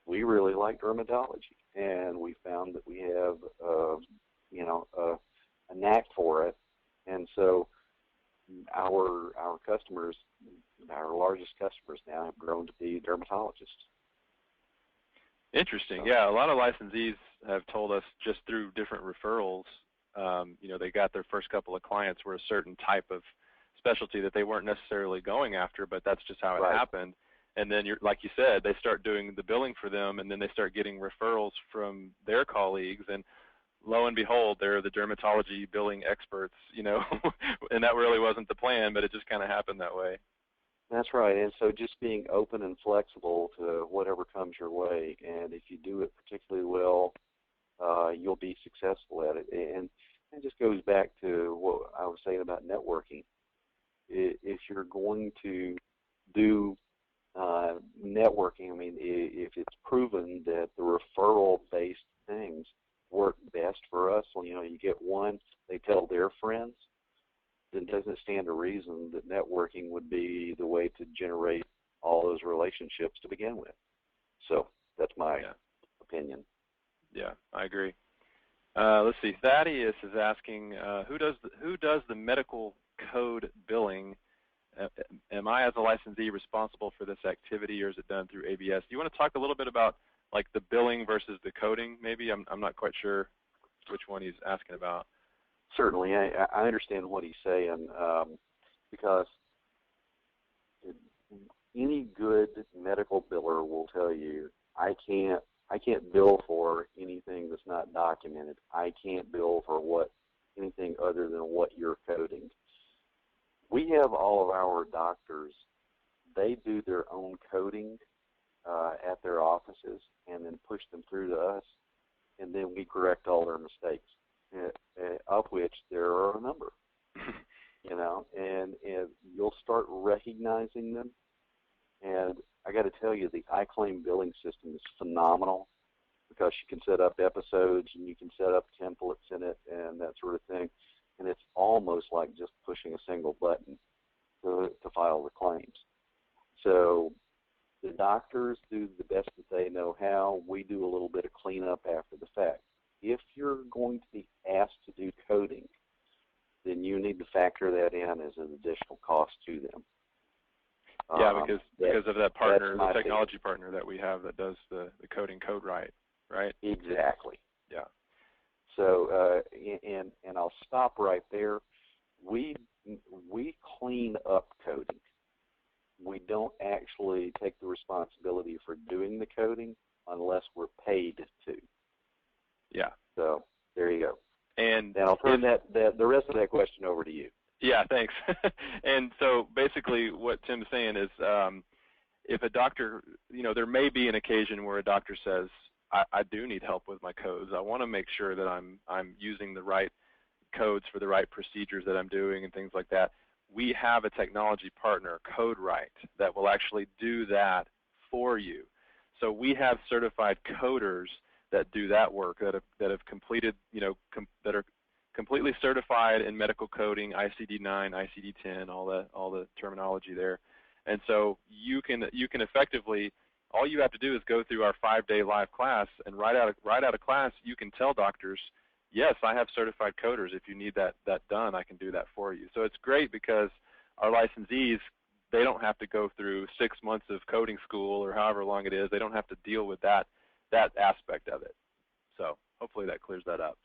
We really like dermatology, and we found that we have, a knack for it. And so our customers, our largest customers now have grown to be dermatologists.
Interesting. Yeah, a lot of licensees have told us just through different referrals, they got their first couple of clients were a certain type of specialty that they weren't necessarily going after, but that's just how it happened. And then, like you said, they start doing the billing for them, and then they start getting referrals from their colleagues, and lo and behold, they're the dermatology billing experts, and that really wasn't the plan, but it just kind of happened that way.
That's right, and so just being open and flexible to whatever comes your way, and if you do it particularly well, you'll be successful at it. And it just goes back to what I was saying about networking. If you're going to do networking, I mean, if it's proven that the referral-based things work best for us, well, you get one, they tell their friends, then doesn't stand to reason that networking would be the way to generate all those relationships to begin with. So that's my opinion.
Yeah, I agree. Let's see. Thaddeus is asking, who does the medical code billing? Am I, as a licensee, responsible for this activity, or is it done through ABS? Do you want to talk a little bit about like the billing versus the coding? Maybe I'm not quite sure which one he's asking about.
Certainly, I understand what he's saying, because any good medical biller will tell you, I can't bill for anything that's not documented. I can't bill for anything other than what you're coding. We have all of our doctors, they do their own coding at their offices and then push them through to us, and then we correct all their mistakes, of which there are a number, and you'll start recognizing them. And I got to tell you, the iClaim billing system is phenomenal because you can set up episodes and you can set up templates in it and that sort of thing. And it's almost like just pushing a single button to file the claims. So the doctors do the best that they know how. We do a little bit of cleanup after the fact. If you're going to be asked to do coding, then you need to factor that in as an additional cost to them.
Yeah, because of that partner, the technology partner that we have that does the coding code right?
Exactly.
Yeah.
So, and I'll stop right there. We clean up coding. We don't actually take the responsibility for doing the coding unless we're paid to.
Yeah.
So there you go.
And
I'll turn the rest of that question over to you.
Yeah, thanks. And so basically what Tim's saying is if a doctor, there may be an occasion where a doctor says, I do need help with my codes. I want to make sure that I'm using the right codes for the right procedures that I'm doing and things like that. We have a technology partner, CodeWrite, that will actually do that for you. So we have certified coders that do that work, that have completed, that are completely certified in medical coding, ICD-9, ICD-10, all the terminology there. And so you can effectively, all you have to do is go through our 5-day live class, and right out of class, you can tell doctors, yes, I have certified coders. If you need that done, I can do that for you. So it's great because our licensees, they don't have to go through 6 months of coding school or however long it is. They don't have to deal with that aspect of it. So hopefully that clears that up.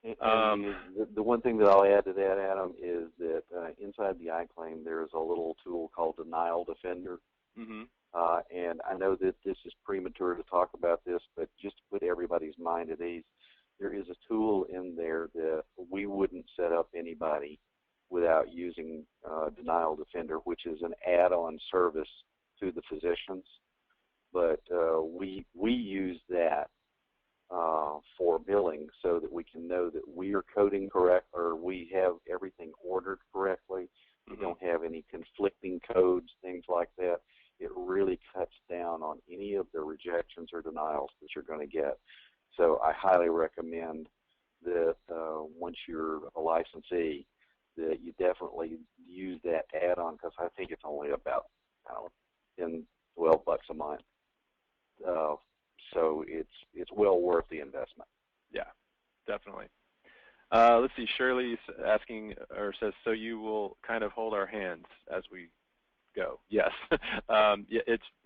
And the one thing that I'll add to that, Adam, is that inside the iClaim there is a little tool called Denial Defender.
Mm-hmm.
And I know that this is premature to talk about this, but just to put everybody's mind at ease, there is a tool in there that we wouldn't set up anybody without using Denial Defender, which is an add-on service to the physicians. But we use that for billing so that we can know that we are coding correct, or we have everything ordered correctly. We don't have any conflicting codes, things like that. It really cuts down on any of the rejections or denials that you're going to get. So I highly recommend that once you're a licensee, that you definitely use that add-on because I think it's only about, I don't know, $10, $12 a month. So it's well worth the investment.
Yeah, definitely. Let's see. Shirley's asking or says, so you will kind of hold our hands as we go. Yes. Yeah,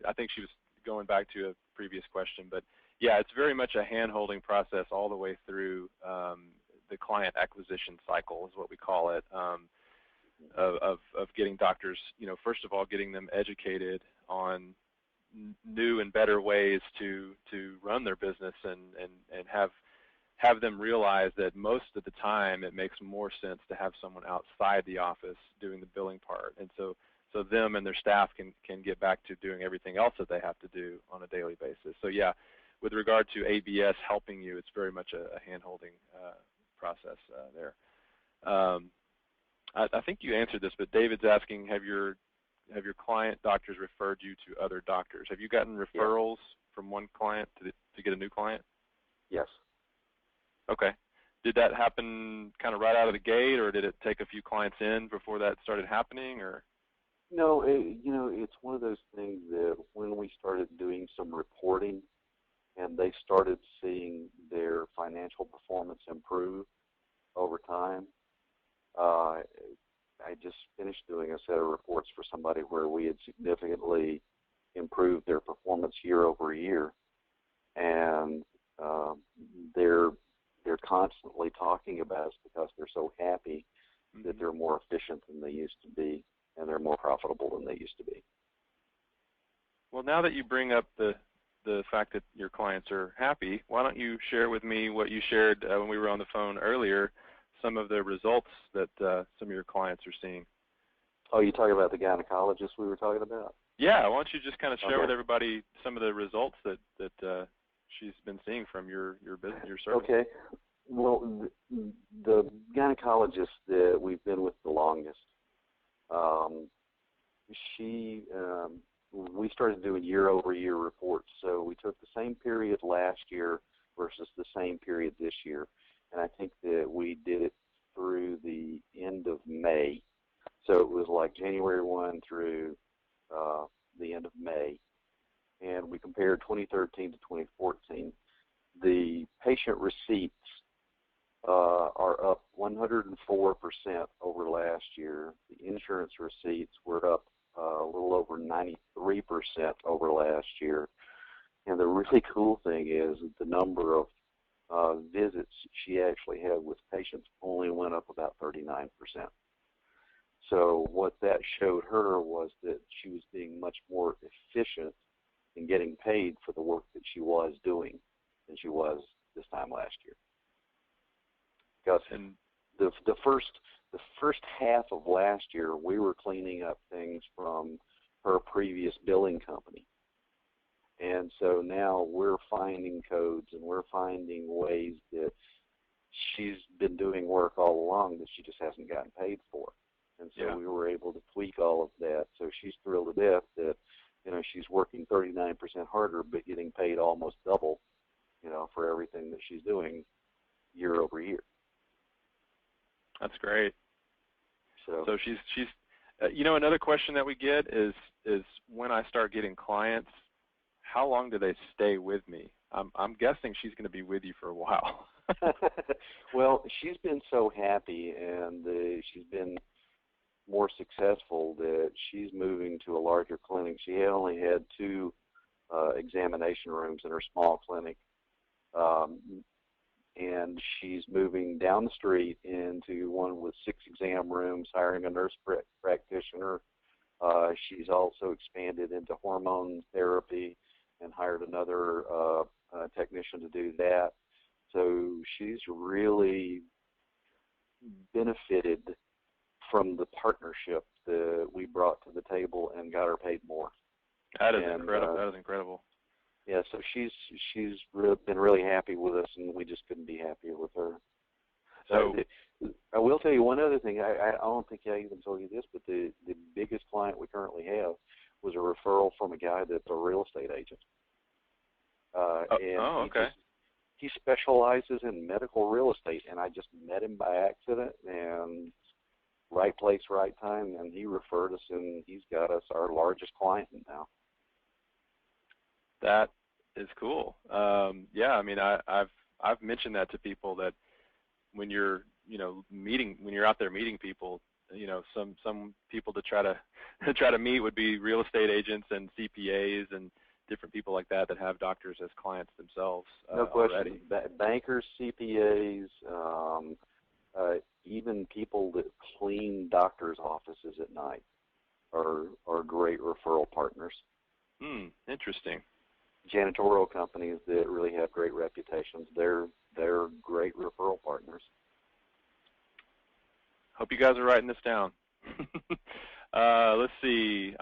I think she was going back to a previous question, but yeah, it's very much a hand-holding process all the way through the client acquisition cycle is what we call it, of getting doctors, first of all, getting them educated on new and better ways to run their business and have them realize that most of the time it makes more sense to have someone outside the office doing the billing part. And so them and their staff can get back to doing everything else that they have to do on a daily basis. So yeah, with regard to ABS helping you, it's very much a hand-holding process there. I think you answered this, but David's asking, have your client doctors referred you to other doctors? Have you gotten referrals from one client to get a new client?
Yes.
Okay. Did that happen kind of right out of the gate, or did it take a few clients in before that started happening, or?
No, it's one of those things that when we started doing some reporting and they started seeing their financial performance improve over time, I just finished doing a set of reports for somebody where we had significantly improved their performance year over year, and they're constantly talking about us because they're so happy that they're more efficient than they used to be, and they're more profitable than they used to be.
Well, now that you bring up the fact that your clients are happy, why don't you share with me what you shared when we were on the phone earlier, some of the results that some of your clients are seeing.
Oh, you talking about the gynecologist we were talking about?
Yeah, why don't you just kind of share with everybody some of the results that she's been seeing from your business, your service. Okay.
Well, the gynecologist that we've been with the longest, we started doing year-over-year reports. So we took the same period last year versus the same period this year, and I think that we did it through the end of May. So it was like January 1 through the end of May, and we compared 2013 to 2014. The patient receipts are up 104% over last year. The insurance receipts were up a little over 93% over last year. And the really cool thing is that the number of visits she actually had with patients only went up about 39%. So what that showed her was that she was being much more efficient in getting paid for the work that she was doing than she was this time last year. Because the first half of last year, we were cleaning up things from her previous billing company. And so now we're finding codes and we're finding ways that she's been doing work all along that she just hasn't gotten paid for. And so we were able to tweak all of that. So she's thrilled to death that, she's working 39% harder but getting paid almost double, for everything that she's doing year over year.
That's great. So she's another question that we get is when I start getting clients, how long do they stay with me? I'm guessing she's going to be with you for a while.
Well, she's been so happy, and she's been more successful that she's moving to a larger clinic. She only had 2 examination rooms in her small clinic, and she's moving down the street into one with 6 exam rooms, hiring a nurse practitioner. She's also expanded into hormone therapy and hired another technician to do that. So she's really benefited from the partnership that we brought to the table and got her paid more.
That is incredible. That is incredible.
Yeah, so she's been really happy with us, and we just couldn't be happier with her. So I will tell you one other thing. I don't think I even told you this, but the biggest client we currently have was a referral from a guy that's a real estate agent.
Okay.
He specializes in medical real estate, and I just met him by accident, and right place, right time, and he referred us, and he's got us our largest client now.
That is cool. Yeah, I mean, I've mentioned that to people that when you're when you're out there meeting people, some people to try to meet would be real estate agents and CPAs and different people like that have doctors as clients themselves.
No question.
Already.
Bankers, CPAs, even people that clean doctors' offices at night are great referral partners.
Interesting.
Janitorial companies that really have great reputations, they're great referral partners.
Hope you guys are writing this down. Let's see.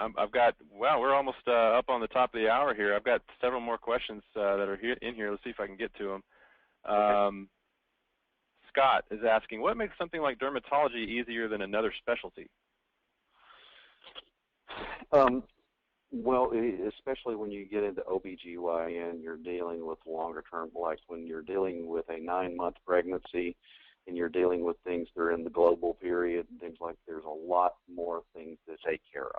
We're almost up on the top of the hour here. I've got several more questions that are in here. Let's see if I can get to them.
Okay.
Scott is asking, what makes something like dermatology easier than another specialty?
Well, especially when you get into OBGYN, you're dealing with longer term, like when you're dealing with a 9-month pregnancy and you're dealing with things that are in the global period and things like, there's a lot more things to take care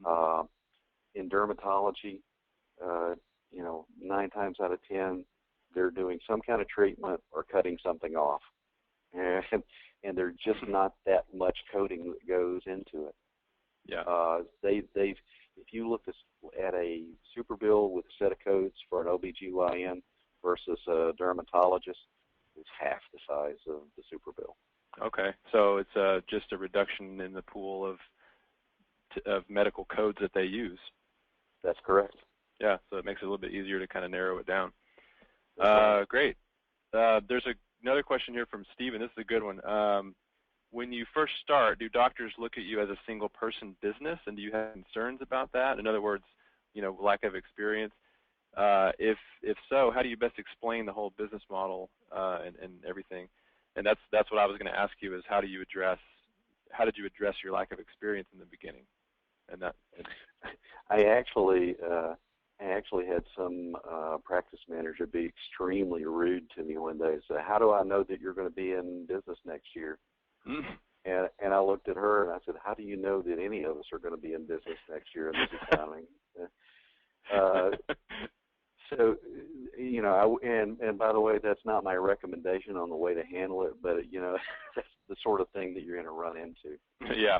of. In dermatology, 9 times out of 10, they're doing some kind of treatment or cutting something off. And there's just not that much coding that goes into it.
Yeah.
If you look at a super bill with a set of codes for an OBGYN versus a dermatologist, it's half the size of the super bill.
Okay, so it's just a reduction in the pool of medical codes that they use.
That's correct.
Yeah, so it makes it a little bit easier to kind of narrow it down. Great. There's another question here from Stephen. This is a good one. When you first start, do doctors look at you as a single-person business, and do you have concerns about that? In other words, lack of experience. If so, how do you best explain the whole business model and everything? And that's what I was going to ask you is how did you address your lack of experience in the beginning? And that.
I actually had some practice manager be extremely rude to me one day. Say, "How do I know that you're going to be in business next year?" And I looked at her and I said, "How do you know that any of us are going to be in business next year in this economy?" So, and by the way, that's not my recommendation on the way to handle it, but that's the sort of thing that you're going to run into.
Yeah.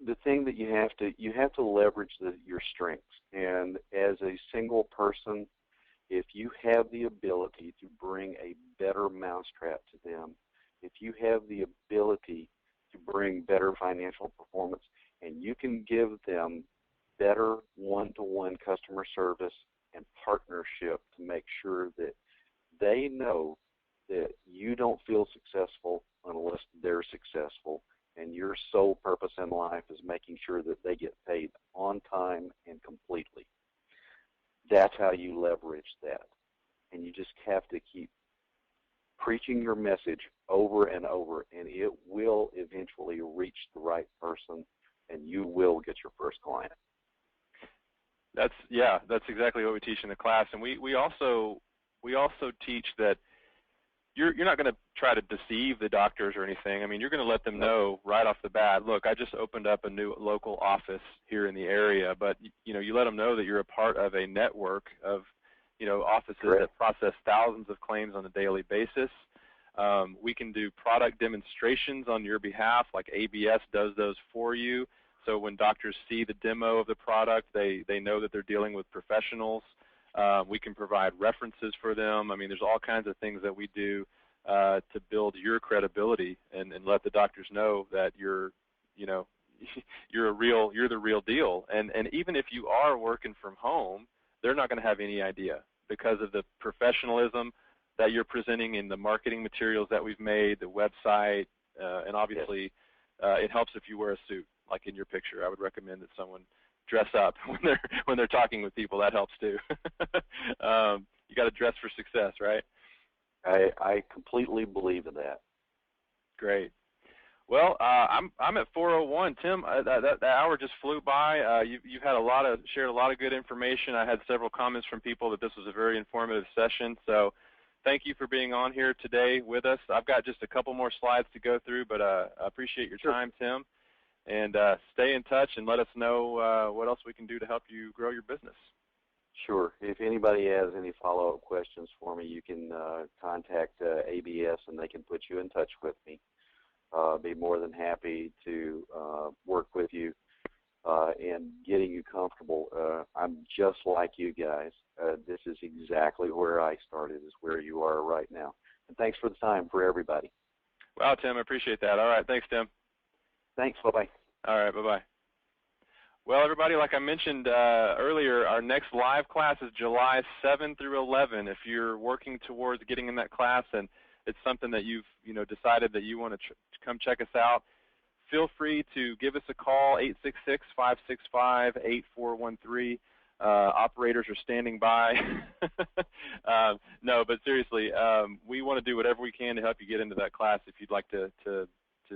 The thing that you have to leverage your strengths, and as a single person, if you have the ability to bring a better mousetrap to them, if you have the ability to bring better financial performance, and you can give them better one-to-one customer service and partnership to make sure that they know that you don't feel successful unless they're successful, and your sole purpose in life is making sure that they get paid on time and completely. That's how you leverage that. And you just have to keep preaching your message over and over, and it will eventually reach the right person, and you will get your first client.
That's exactly what we teach in the class, and we also teach that you're not going to try to deceive the doctors or anything. I mean, you're going to let them know right off the bat, look, I just opened up a new local office here in the area, but you let them know that you're a part of a network of offices
Correct.
that process thousands of claims on a daily basis. We can do product demonstrations on your behalf, like ABS does those for you. So when doctors see the demo of the product, they know that they're dealing with professionals. We can provide references for them. I mean, there's all kinds of things that we do to build your credibility and let the doctors know that you're the real deal. And even if you are working from home, they're not going to have any idea because of the professionalism that you're presenting in the marketing materials that we've made, the website, and obviously it helps if you wear a suit, like in your picture. I would recommend that someone dress up when they're talking with people. That helps too. You got to dress for success, right?
I completely believe in that.
Great. Well, I'm at 4:01. Tim, that hour just flew by. You've had shared a lot of good information. I had several comments from people that this was a very informative session. So, thank you for being on here today with us. I've got just a couple more slides to go through, but I appreciate your time, Tim. And stay in touch and let us know what else we can do to help you grow your business.
Sure. If anybody has any follow-up questions for me, you can contact ABS and they can put you in touch with me. Be more than happy to work with you in getting you comfortable. I'm just like you guys. This is exactly where I started, is where you are right now. And thanks for the time for everybody.
Wow, Tim, I appreciate that. All right, thanks, Tim.
Thanks. Bye-bye.
All right, bye-bye. Well, everybody, like I mentioned earlier, our next live class is July 7 through 11. If you're working towards getting in that class and it's something that you've decided that you want to come check us out, feel free to give us a call, 866-565-8413. Operators are standing by. No, but seriously, we want to do whatever we can to help you get into that class. If you'd like to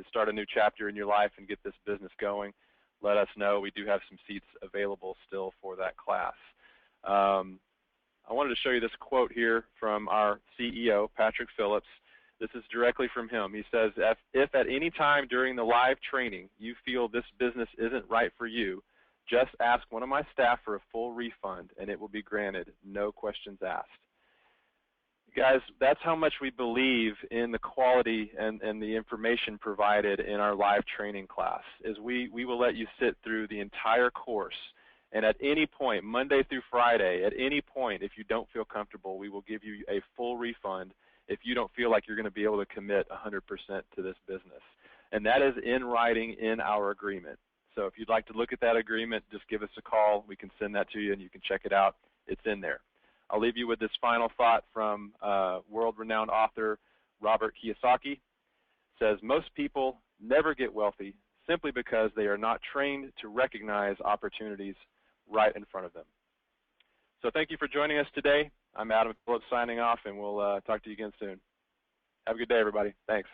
start a new chapter in your life and get this business going, let us know. We do have some seats available still for that class. I wanted to show you this quote here from our CEO, Patrick Phillips. This is directly from him. He says, if at any time during the live training you feel this business isn't right for you, just ask one of my staff for a full refund and it will be granted, no questions asked. Guys, that's how much we believe in the quality and the information provided in our live training class. Is we will let you sit through the entire course, and at any point, Monday through Friday, at any point, if you don't feel comfortable, we will give you a full refund if you don't feel like you're going to be able to commit 100% to this business. And that is in writing in our agreement. So if you'd like to look at that agreement, just give us a call. We can send that to you and you can check it out. It's in there. I'll leave you with this final thought from world-renowned author Robert Kiyosaki. It says, most people never get wealthy simply because they are not trained to recognize opportunities right in front of them. So thank you for joining us today. I'm Adam Phillips signing off, and we'll talk to you again soon. Have a good day, everybody. Thanks.